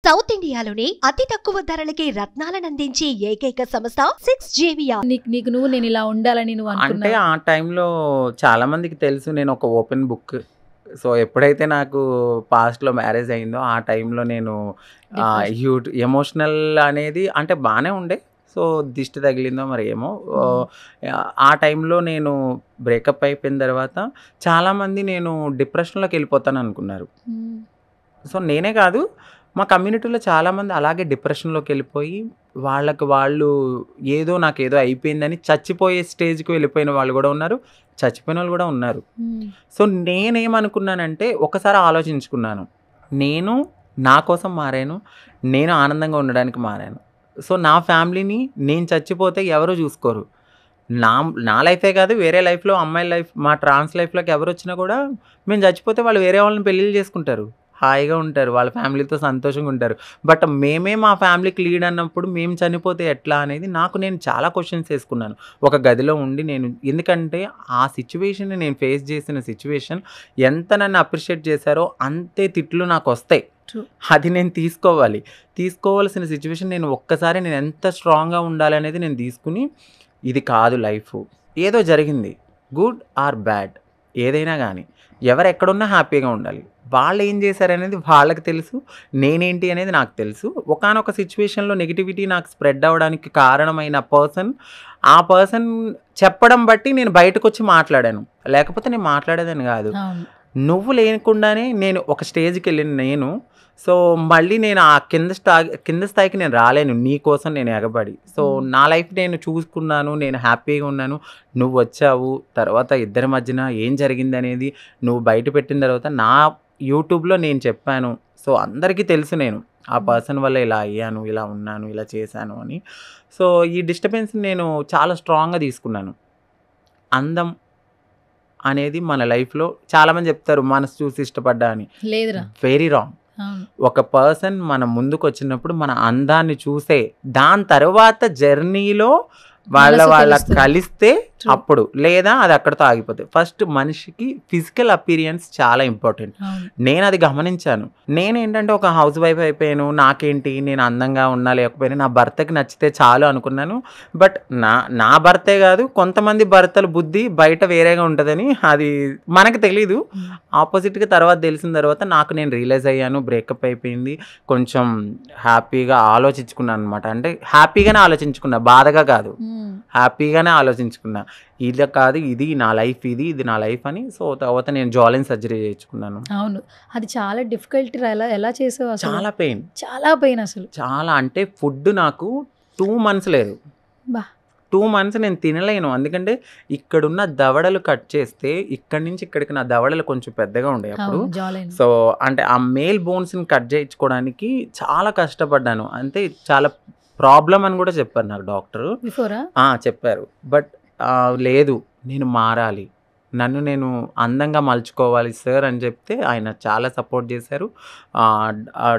South ఇండియాలోనే అతి తక్కువ ధరలకి రత్నాలనందించే ఏకైక సంస్థ 6JVR. నీకు నువ్వు నేను ఇలా ఉండాలని నువ్వు అంటే అనుకున్నావా? ఆ టైంలో చాలా మందికి తెలుసు నేను ఒక ఓపెన్ బుక్. సో ఎప్పుడైతే నాకు పాస్ట్లో మ్యారేజ్ అయిందో ఆ టైంలో నేను ఎమోషనల్ అనేది అంటే బాగానే ఉండే. సో దిష్టి తగిలిందో మరి ఏమో. ఆ టైంలో నేను బ్రేకప్ అయిపోయిన తర్వాత చాలామంది నేను డిప్రెషన్లోకి వెళ్ళిపోతాను అనుకున్నారు. సో నేనే కాదు, మా కమ్యూనిటీలో చాలామంది అలాగే డిప్రెషన్లోకి వెళ్ళిపోయి వాళ్ళు ఏదో నాకేదో అయిపోయిందని చచ్చిపోయే స్టేజ్కి వెళ్ళిపోయిన వాళ్ళు కూడా ఉన్నారు, చచ్చిపోయిన వాళ్ళు కూడా ఉన్నారు. సో నేనేమనుకున్నానంటే ఒకసారి ఆలోచించుకున్నాను, నేను నా కోసం మారాను, నేను ఆనందంగా ఉండడానికి మారాను. సో నా ఫ్యామిలీని నేను చచ్చిపోతే ఎవరు చూసుకోరు. నా లైఫే కాదు, వేరే లైఫ్లో అమ్మాయిల లైఫ్, మా ట్రాన్స్ లైఫ్లోకి ఎవరు వచ్చినా కూడా మేము చచ్చిపోతే వాళ్ళు వేరే వాళ్ళని పెళ్ళిళ్ళు చేసుకుంటారు, హాయిగా ఉంటారు, వాళ్ళ ఫ్యామిలీతో సంతోషంగా ఉంటారు. బట్ మేమే మా ఫ్యామిలీకి లీడ్ అన్నప్పుడు మేము చనిపోతే ఎట్లా అనేది నేను చాలా క్వశ్చన్స్ వేసుకున్నాను ఒక గదిలో ఉండి. ఎందుకంటే ఆ సిచ్యువేషన్ నేను ఫేస్ చేసిన సిచ్యువేషన్ ఎంత నన్ను అప్రిషియేట్ చేశారో అంతే తిట్లు నాకు వస్తాయి. అది నేను తీసుకోవాల్సిన సిచ్యువేషన్. ఒక్కసారి నేను ఎంత స్ట్రాంగ్గా ఉండాలి అనేది నేను తీసుకుని, ఇది కాదు లైఫ్, ఏదో జరిగింది, గుడ్ ఆర్ బ్యాడ్ ఏదైనా కానీ ఎవరు ఎక్కడున్నా హ్యాపీగా ఉండాలి. వాళ్ళు ఏం చేశారనేది వాళ్ళకి తెలుసు, నేనేంటి అనేది నాకు తెలుసు. ఒకానొక సిచ్యువేషన్లో నెగిటివిటీ నాకు స్ప్రెడ్ అవ్వడానికి కారణమైన ఆ పర్సన్ చెప్పడం బట్టి నేను బయటకు వచ్చి మాట్లాడాను, లేకపోతే నేను మాట్లాడేదని కాదు. నువ్వు లేకుండానే నేను ఒక స్టేజ్కి వెళ్ళిన సో మళ్ళీ నేను ఆ కింద స్థాయికి నేను రాలేను నీ కోసం నేను ఎగబడి. సో నా లైఫ్ నేను చూసుకున్నాను, నేను హ్యాపీగా ఉన్నాను. నువ్వు వచ్చావు తర్వాత ఇద్దరి మధ్యన ఏం జరిగింది అనేది నువ్వు బయట పెట్టిన తర్వాత నా యూట్యూబ్లో నేను చెప్పాను. సో అందరికీ తెలుసు నేను ఆ పర్సన్ వల్ల ఇలా అయ్యాను, ఇలా ఉన్నాను, ఇలా చేశాను అని. సో ఈ డిస్టర్బెన్స్ నేను చాలా స్ట్రాంగ్గా తీసుకున్నాను. అందం అనేది మన లైఫ్లో చాలామంది చెప్తారు మనసు చూసి ఇష్టపడ్డా అని, లేదురా, వెరీ రాంగ్. ఒక పర్సన్ మన ముందుకు వచ్చినప్పుడు మన అందాన్ని చూసే దాని తర్వాత జర్నీలో వాళ్ళ కలిస్తే అప్పుడు, లేదా అది అక్కడితో ఆగిపోతుంది. ఫస్ట్ మనిషికి ఫిజికల్ అపీరియన్స్ చాలా ఇంపార్టెంట్. నేను అది గమనించాను. నేనేంటంటే ఒక హౌస్ వైఫ్ అయిపోయాను, నాకేంటి నేను అందంగా ఉన్నా లేకపోయినా నా భర్తకి నచ్చితే చాలు అనుకున్నాను. బట్ నా భర్తే కాదు, కొంతమంది భర్తల బుద్ధి బయట వేరేగా ఉంటుందని అది మనకు తెలీదు. ఆపోజిట్గా తర్వాత తెలిసిన తర్వాత నేను రియలైజ్ అయ్యాను, బ్రేకప్ అయిపోయింది. కొంచెం హ్యాపీగా ఆలోచించుకున్నాను అనమాట. అంటే హ్యాపీగానే ఆలోచించుకున్నా, బాధగా కాదు, హ్యాపీగానే ఆలోచించుకున్నా. ఇది కాదు, ఇది నా లైఫ్, ఇది నా లైఫ్ అని. సో తర్వాత నేను జాలిన్ సర్జరీ చేయించుకున్నాను. అవును, అది చాలా డిఫికల్ట్. ఎలా చేసావు? చాలా పెయిన్ అసలు చాలా. అంటే ఫుడ్ నాకు 2 months లేదు, 2 months నేను తినలేను. ఎందుకంటే ఇక్కడున్న దవడలు కట్ చేస్తే ఇక్కడి నుంచి ఇక్కడికి నా దవడలు కొంచెం పెద్దగా ఉండే అప్పుడు. సో అంటే ఆ మేల్ బోన్స్ని కట్ చేయించుకోవడానికి చాలా కష్టపడ్డాను. అంటే చాలా ప్రాబ్లం అని కూడా చెప్పారు నాకు డాక్టరు, చెప్పారు. బట్ లేదు, నేను మారాలి, నేను అందంగా మలుచుకోవాలి సార్ అని చెప్తే ఆయన చాలా సపోర్ట్ చేశారు.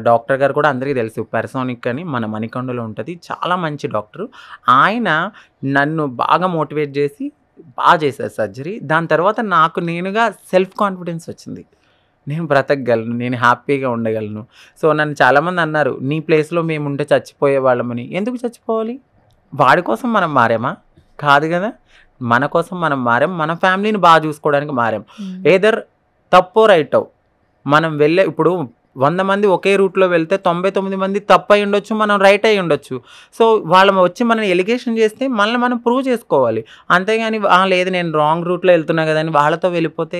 డాక్టర్ గారు కూడా అందరికీ తెలుసు, పెర్సోనిక్ అని మన మణికొండలో ఉంటుంది, చాలా మంచి డాక్టరు. ఆయన నన్ను బాగా మోటివేట్ చేసి బాగా చేశారు సర్జరీ. దాని తర్వాత నేనుగా సెల్ఫ్ కాన్ఫిడెన్స్ వచ్చింది, నేను బ్రతకగలను, నేను హ్యాపీగా ఉండగలను. సో నన్ను చాలామంది అన్నారు, నీ ప్లేస్లో మేము ఉంటే చచ్చిపోయే వాళ్ళమని. ఎందుకు చచ్చిపోవాలి? వాడి కోసం మనం మారామా? కాదు కదా, మన కోసం మనం మారాం, మన ఫ్యామిలీని బాగా చూసుకోవడానికి మారాం. ఏదర్ తప్పో రైటో మనం ఇప్పుడు 100 మంది ఒకే రూట్లో వెళ్తే 99 మంది తప్పు అయి ఉండొచ్చు, మనం రైట్ అయి ఉండొచ్చు. సో వాళ్ళు వచ్చి మనం ఎలిగేషన్ చేస్తే మనం ప్రూవ్ చేసుకోవాలి. అంతేగాని లేదు నేను రాంగ్ రూట్లో వెళ్తున్నా కదా అని వాళ్ళతో వెళ్ళిపోతే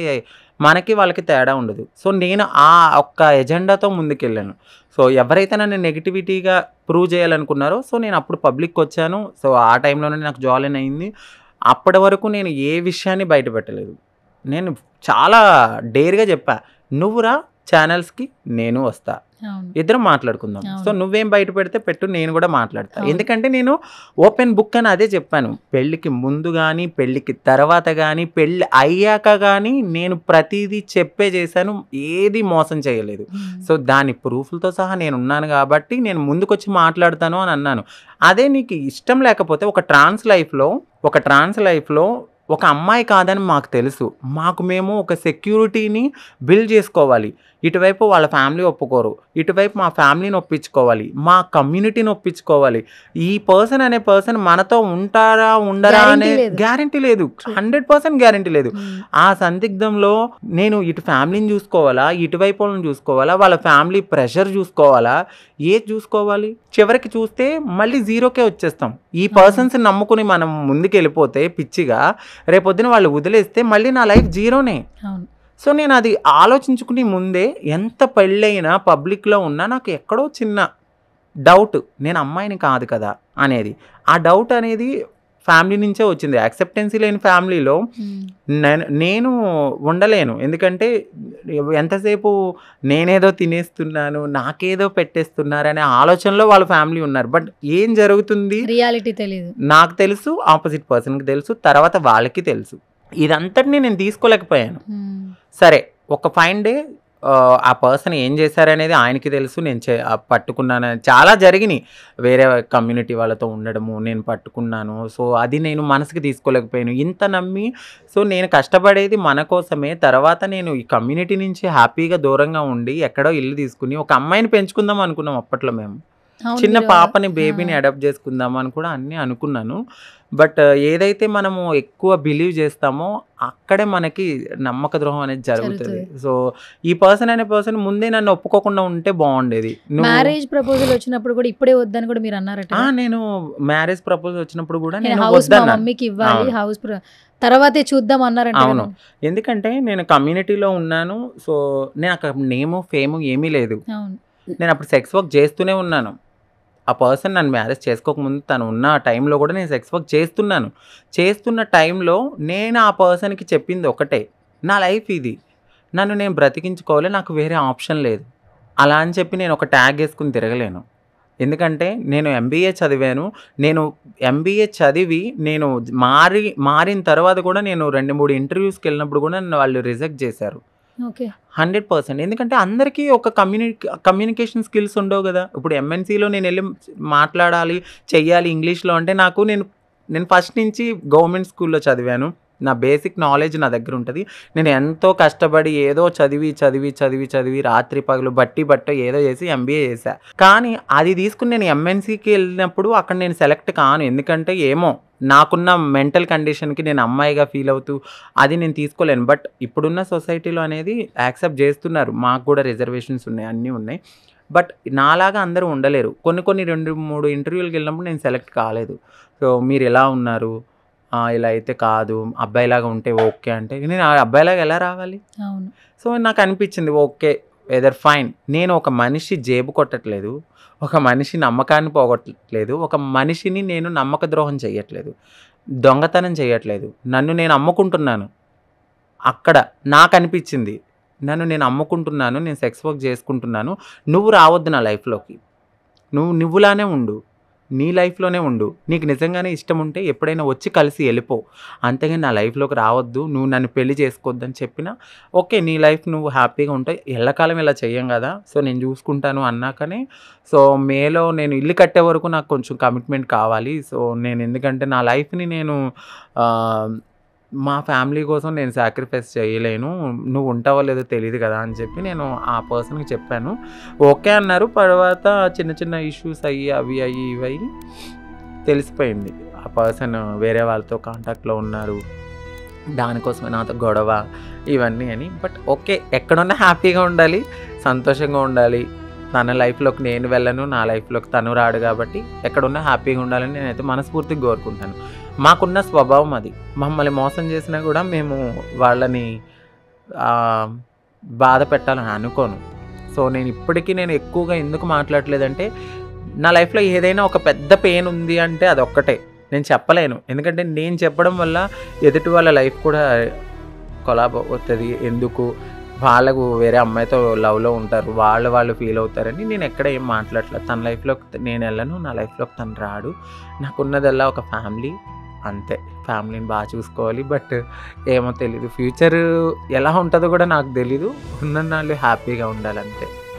వాళ్ళకి తేడా ఉండదు. సో నేను ఆ ఒక్క ఎజెండాతో ముందుకెళ్ళాను. సో ఎవరైతే నన్ను నెగిటివిటీగా ప్రూవ్ చేయాలనుకున్నారో, సో నేను అప్పుడు పబ్లిక్కి వచ్చాను. సో ఆ టైంలోనే నాకు జాలిన్ అయింది. అప్పటి వరకు నేను ఏ విషయాన్ని బయట పెట్టలేదు. నేను చాలా డేర్గా చెప్పా, నువ్వురా ఛానల్స్కి, నేను వస్తా, ఇద్దరం మాట్లాడుకుందాం. సో నువ్వేం బయట పెడితే పెట్టు, నేను కూడా మాట్లాడతా. ఎందుకంటే నేను ఓపెన్ బుక్ అని అదే చెప్పాను. పెళ్ళికి ముందు కానీ, పెళ్ళికి తర్వాత కానీ, పెళ్ళి అయ్యాక కానీ నేను ప్రతిదీ చేశాను, ఏది మోసం చేయలేదు. సో దాని ప్రూఫ్లతో సహా నేను ఉన్నాను కాబట్టి నేను ముందుకొచ్చి మాట్లాడతాను అని అన్నాను. అదే నీకు ఇష్టం లేకపోతే ఒక ట్రాన్స్ లైఫ్లో ఒక అమ్మాయి కాదని మాకు తెలుసు. మేము ఒక సెక్యూరిటీని బిల్డ్ చేసుకోవాలి. ఇటువైపు వాళ్ళ ఫ్యామిలీ ఒప్పుకోరు, ఇటువైపు మా ఫ్యామిలీని ఒప్పించుకోవాలి, మా కమ్యూనిటీని ఒప్పించుకోవాలి. ఈ పర్సన్ అనే పర్సన్ మనతో ఉంటారా ఉండరా అనే గ్యారంటీ లేదు, 100% గ్యారంటీ లేదు. ఆ సందిగ్ధంలో నేను ఇటు ఫ్యామిలీని చూసుకోవాలా, ఇటువైపు వాళ్ళని చూసుకోవాలా, వాళ్ళ ఫ్యామిలీ ప్రెషర్ చూసుకోవాలా, ఏది చూసుకోవాలి? చివరికి చూస్తే మళ్ళీ జీరోకే వచ్చేస్తాం. ఈ పర్సన్స్ నమ్ముకుని మనం ముందుకు వెళ్ళిపోతే పిచ్చిగా, రేపొద్దున వాళ్ళు వదిలేస్తే మళ్ళీ నా లైఫ్ జీరోనే. సో నేను అది ఆలోచించుకుని ముందే, ఎంత పెళ్ళైనా పబ్లిక్లో ఉన్నా నాకు ఎక్కడో చిన్న డౌట్, నేను అమ్మాయిని కాదు కదా అనేది. ఆ డౌట్ అనేది ఫ్యామిలీ నుంచే వచ్చింది. యాక్సెప్టెన్సీ లేని ఫ్యామిలీలో నేను ఉండలేను. ఎందుకంటే ఎంతసేపు నేనేదో తినేస్తున్నాను, నాకేదో పెట్టేస్తున్నారు అనే ఆలోచనలో వాళ్ళ ఫ్యామిలీ ఉన్నారు. బట్ ఏం జరుగుతుంది రియాలిటీ తెలియదు. నాకు తెలుసు, ఆపోజిట్ పర్సన్కి తెలుసు, తర్వాత వాళ్ళకి తెలుసు. ఇదంతటినీ నేను తీసుకోలేకపోయాను. సరే, ఒక ఫైన్ డే ఆ పర్సన్ ఏం చేశారనేది ఆయనకి తెలుసు, నేను పట్టుకున్నాను. చాలా జరిగినాయి, వేరే కమ్యూనిటీ వాళ్ళతో ఉండడము, నేను పట్టుకున్నాను. సో అది నేను మనసుకి తీసుకోలేకపోయాను. ఇంత నమ్మి, సో నేను కష్టపడేది మన కోసమే. తర్వాత నేను ఈ కమ్యూనిటీ నుంచి హ్యాపీగా దూరంగా ఉండి ఎక్కడో ఇల్లు తీసుకుని ఒక అమ్మాయిని పెంచుకుందాం అనుకున్నాం. అప్పట్లో మేము చిన్న పాపని, బేబీని అడాప్ట్ చేసుకుందాం అని కూడా అన్నీ అనుకున్నాను. బట్ ఏదైతే మనము ఎక్కువ బిలీవ్ చేస్తామో అక్కడే మనకి నమ్మక ద్రోహం అనేది జరుగుతుంది. సో ఈ పర్సన్ అనే పర్సన్ ముందే నన్ను ఒప్పుకోకుండా ఉంటే బాగుండేది. మ్యారేజ్ ప్రపోజల్ వచ్చినప్పుడు కూడా ఇప్పుడే వద్దని కూడా మీరు అన్నారట. నేను మ్యారేజ్ ప్రపోజల్ వచ్చినప్పుడు కూడా నేను హౌస్ మా మమ్మీకి ఇవ్వాలి, హౌస్ తర్వాతే చూద్దాం అన్నారంట. అవును, ఎందుకంటే నేను కమ్యూనిటీలో ఉన్నాను. సో నేను అక్కడ నేము ఫేము ఏమీ లేదు. నేను అప్పుడు సెక్స్ వర్క్ చేస్తూనే ఉన్నాను. ఆ పర్సన్ నన్ను మ్యారేజ్ చేసుకోకముందు తను ఉన్న టైంలో కూడా నేను సెక్స్ వర్క్ చేస్తున్న టైంలో నేను ఆ పర్సన్కి చెప్పింది ఒకటే, నా లైఫ్ ఇది, నన్ను నేను బ్రతికించుకోవాలి, నాకు వేరే ఆప్షన్ లేదు. అలా అని చెప్పి నేను ఒక ట్యాగ్ వేసుకుని తిరగలేను. ఎందుకంటే నేను ఎంబీఏ చదివాను. నేను ఎంబీఏ చదివి నేను మారిన తర్వాత కూడా నేను 2-3 ఇంటర్వ్యూస్కి వెళ్ళినప్పుడు కూడా నన్ను వాళ్ళు రిజెక్ట్ చేశారు. 100%. ఎందుకంటే అందరికీ ఒక కమ్యూనికేషన్ స్కిల్స్ ఉండవు కదా. ఇప్పుడు ఎంఎన్సీలో నేను వెళ్ళి మాట్లాడాలి, చెయ్యాలి ఇంగ్లీష్లో అంటే నేను ఫస్ట్ నుంచి గవర్నమెంట్ స్కూల్లో చదివాను. నా బేసిక్ నాలెడ్జ్ నా దగ్గర ఉంటుంది. నేను ఎంతో కష్టపడి ఏదో చదివి రాత్రి పగలు బట్టి ఏదో చేసి ఎంబీఏ చేశా. కానీ అది తీసుకుని నేను ఎంఎన్సీకి వెళ్ళినప్పుడు అక్కడ నేను సెలెక్ట్ కాను. ఎందుకంటే ఏమో నాకున్న మెంటల్ కండిషన్కి నేను అమ్మాయిగా ఫీల్ అవుతూ అది నేను తీసుకోలేను. బట్ ఇప్పుడున్న సొసైటీలో అనేది యాక్సెప్ట్ చేస్తున్నారు. మాకు కూడా రిజర్వేషన్స్ ఉన్నాయి, అన్నీ ఉన్నాయి. బట్ నాలాగా అందరూ ఉండలేరు. కొన్ని 2-3 ఇంటర్వ్యూలకు వెళ్ళినప్పుడు నేను సెలెక్ట్ కాలేదు. సో మీరు ఎలా ఉన్నారు, ఇలా అయితే కాదు, అబ్బాయిలాగా ఉంటే ఓకే అంటే నేను అబ్బాయిలాగా ఎలా రావాలి? సో నాకు అనిపించింది ఓకే, వెదర్ ఫైన్. నేను ఒక మనిషి జేబు కొట్టట్లేదు, ఒక మనిషి నమ్మకాన్ని పోగొట్టట్లేదు, ఒక మనిషిని నేను నమ్మక ద్రోహం చేయట్లేదు, దొంగతనం చేయట్లేదు, నన్ను నేను అమ్ముకుంటున్నాను. అక్కడ నాకు అనిపించింది, నన్ను నేను అమ్ముకుంటున్నాను, నేను సెక్స్ వర్క్ చేసుకుంటున్నాను, నువ్వు రావద్దు నా లైఫ్లోకి, నువ్వులానే ఉండు, నీ లైఫ్లోనే ఉండు, నీకు నిజంగానే ఇష్టం ఉంటే ఎప్పుడైనా వచ్చి కలిసి వెళ్ళిపో, అంతేగాని నా లైఫ్లోకి రావద్దు, నువ్వు నన్ను పెళ్లి చేసుకోవద్దని చెప్పినా ఓకే, నీ లైఫ్ నువ్వు హ్యాపీగా ఉంటాయి, ఎల్లకాలం ఇలా చెయ్యం కదా, సో నేను చూసుకుంటాను అన్నాకనే. సో మేలో నేను ఇల్లు కట్టే వరకు నాకు కొంచెం కమిట్మెంట్ కావాలి. సో నేను ఎందుకంటే నా లైఫ్ని నేను మా ఫ్యామిలీ కోసం నేను సాక్రిఫైస్ చేయలేను, నువ్వు ఉంటావో లేదో తెలియదు కదా అని చెప్పి నేను ఆ పర్సన్కి చెప్పాను. ఓకే అన్నారు. తర్వాత చిన్న ఇష్యూస్ ఇవి అయ్యి తెలిసిపోయింది ఆ పర్సన్ వేరే వాళ్ళతో కాంటాక్ట్లో ఉన్నారు, దానికోసమే నాతో గొడవ ఇవన్నీ అని. బట్ ఓకే, ఎక్కడున్నా హ్యాపీగా ఉండాలి, సంతోషంగా ఉండాలి. తన లైఫ్లోకి నేను వెళ్ళను, నా లైఫ్లోకి తను రాడు, కాబట్టి ఎక్కడున్నా హ్యాపీగా ఉండాలని నేనైతే మనస్ఫూర్తిగా కోరుకుంటాను. మాకున్న స్వభావం అది. మమ్మల్ని మోసం చేసినా కూడా మేము వాళ్ళని బాధ పెట్టాలని అనుకోను. సో నేను ఇప్పటికీ ఎక్కువగా ఎందుకు మాట్లాడలేదంటే, నా లైఫ్లో ఏదైనా ఒక పెద్ద పెయిన్ ఉంది అంటే అదొక్కటే, నేను చెప్పలేను. ఎందుకంటే నేను చెప్పడం వల్ల ఎదుటి వాళ్ళ లైఫ్ కూడా కొలాబ్ అవుతుంది. ఎందుకు, వాళ్ళకు వేరే అమ్మాయితో లవ్లో ఉంటారు, వాళ్ళు ఫీల్ అవుతారని నేను ఎక్కడ ఏం మాట్లాడలేదు. తన లైఫ్లోకి నేను వెళ్ళను, నా లైఫ్లోకి తను రాడు. నాకున్నదల్లా ఒక ఫ్యామిలీ, అంతే. ఫ్యామిలీని బాగా చూసుకోవాలి. బట్ ఏమో తెలీదు, ఫ్యూచర్ ఎలా ఉంటుందో కూడా నాకు తెలీదు. ఉన్న వాళ్ళు హ్యాపీగా ఉండాలి, అంతే.